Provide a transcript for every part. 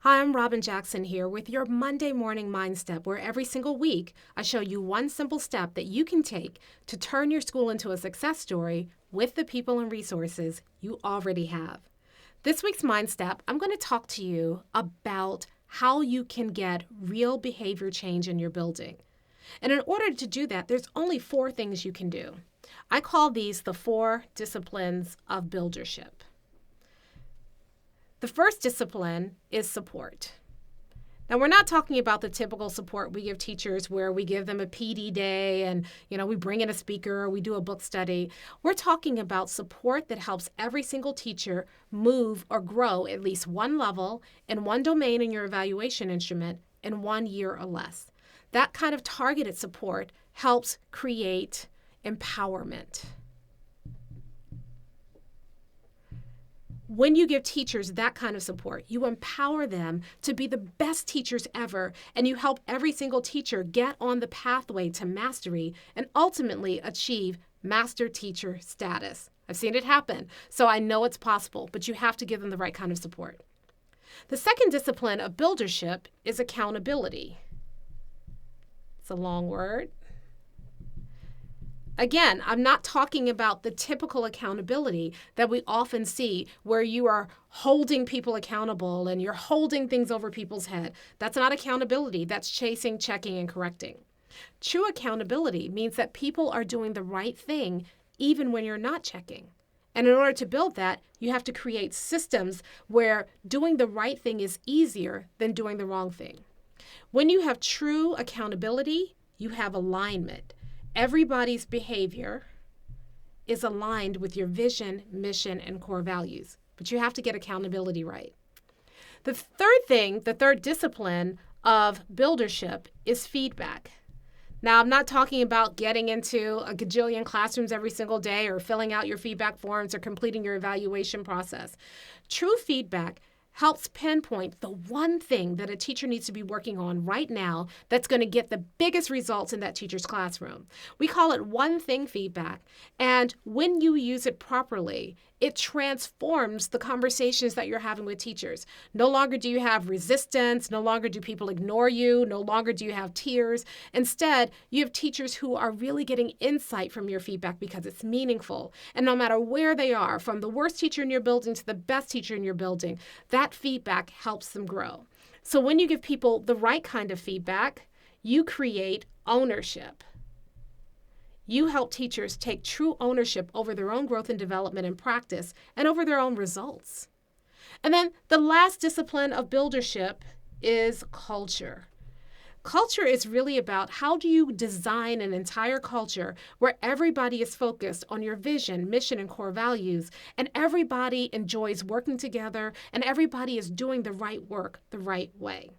Hi, I'm Robin Jackson here with your Monday morning mind step, where every single week I show you one simple step that you can take to turn your school into a success story with the people and resources you already have. This week's mind step, I'm going to talk to you about how you can get real behavior change in your building. And in order to do that, there's only 4 things you can do. I call these the 4 disciplines of buildership. The first discipline is support. Now, we're not talking about the typical support we give teachers where we give them a PD day and, we bring in a speaker or we do a book study. We're talking about support that helps every single teacher move or grow at least one level in one domain in your evaluation instrument in 1 year or less. That kind of targeted support helps create empowerment. When you give teachers that kind of support, you empower them to be the best teachers ever, and you help every single teacher get on the pathway to mastery and ultimately achieve master teacher status. I've seen it happen, so I know it's possible, but you have to give them the right kind of support. The second discipline of buildership is accountability. It's a long word. Again, I'm not talking about the typical accountability that we often see where you are holding people accountable and you're holding things over people's head. That's not accountability. That's chasing, checking, and correcting. True accountability means that people are doing the right thing even when you're not checking. And in order to build that, you have to create systems where doing the right thing is easier than doing the wrong thing. When you have true accountability, you have alignment. Everybody's behavior is aligned with your vision, mission, and core values, but you have to get accountability right. The third discipline of buildership is feedback. Now, I'm not talking about getting into a gajillion classrooms every single day or filling out your feedback forms or completing your evaluation process. True feedback helps pinpoint the one thing that a teacher needs to be working on right now that's going to get the biggest results in that teacher's classroom. We call it one thing feedback, and when you use it properly, it transforms the conversations that you're having with teachers. No longer do you have resistance, no longer do people ignore you, no longer do you have tears. Instead, you have teachers who are really getting insight from your feedback because it's meaningful. And no matter where they are, from the worst teacher in your building to the best teacher in your building, that feedback helps them grow. So when you give people the right kind of feedback, you create ownership. You help teachers take true ownership over their own growth and development and practice and over their own results. And then the last discipline of buildership is culture. Culture is really about how do you design an entire culture where everybody is focused on your vision, mission, and core values, and everybody enjoys working together, and everybody is doing the right work the right way.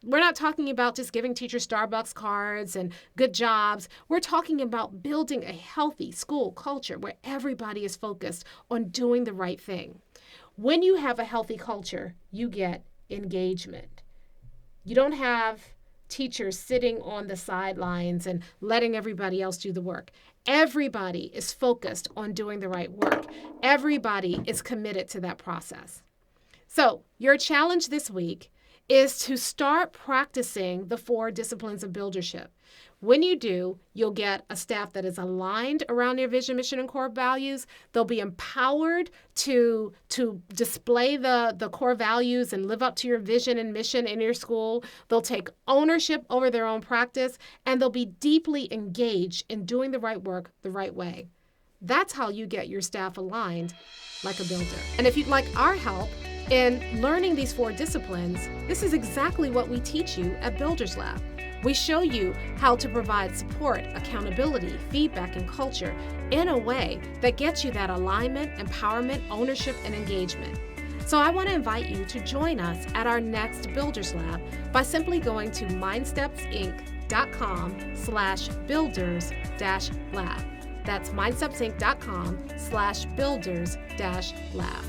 We're not talking about just giving teachers Starbucks cards and good jobs. We're talking about building a healthy school culture where everybody is focused on doing the right thing. When you have a healthy culture, you get engagement. You don't have teachers sitting on the sidelines and letting everybody else do the work. Everybody is focused on doing the right work. Everybody is committed to that process. So your challenge this week is to start practicing the 4 disciplines of buildership. When you do, you'll get a staff that is aligned around their vision, mission, and core values. They'll be empowered to display the core values and live up to your vision and mission in your school. They'll take ownership over their own practice, and they'll be deeply engaged in doing the right work the right way. That's how you get your staff aligned like a builder. And if you'd like our help in learning these 4 disciplines, this is exactly what we teach you at Builders Lab. We show you how to provide support, accountability, feedback, and culture in a way that gets you that alignment, empowerment, ownership, and engagement. So I want to invite you to join us at our next Builders Lab by simply going to mindstepsinc.com/builders-lab. That's mindstepsinc.com/builders-lab.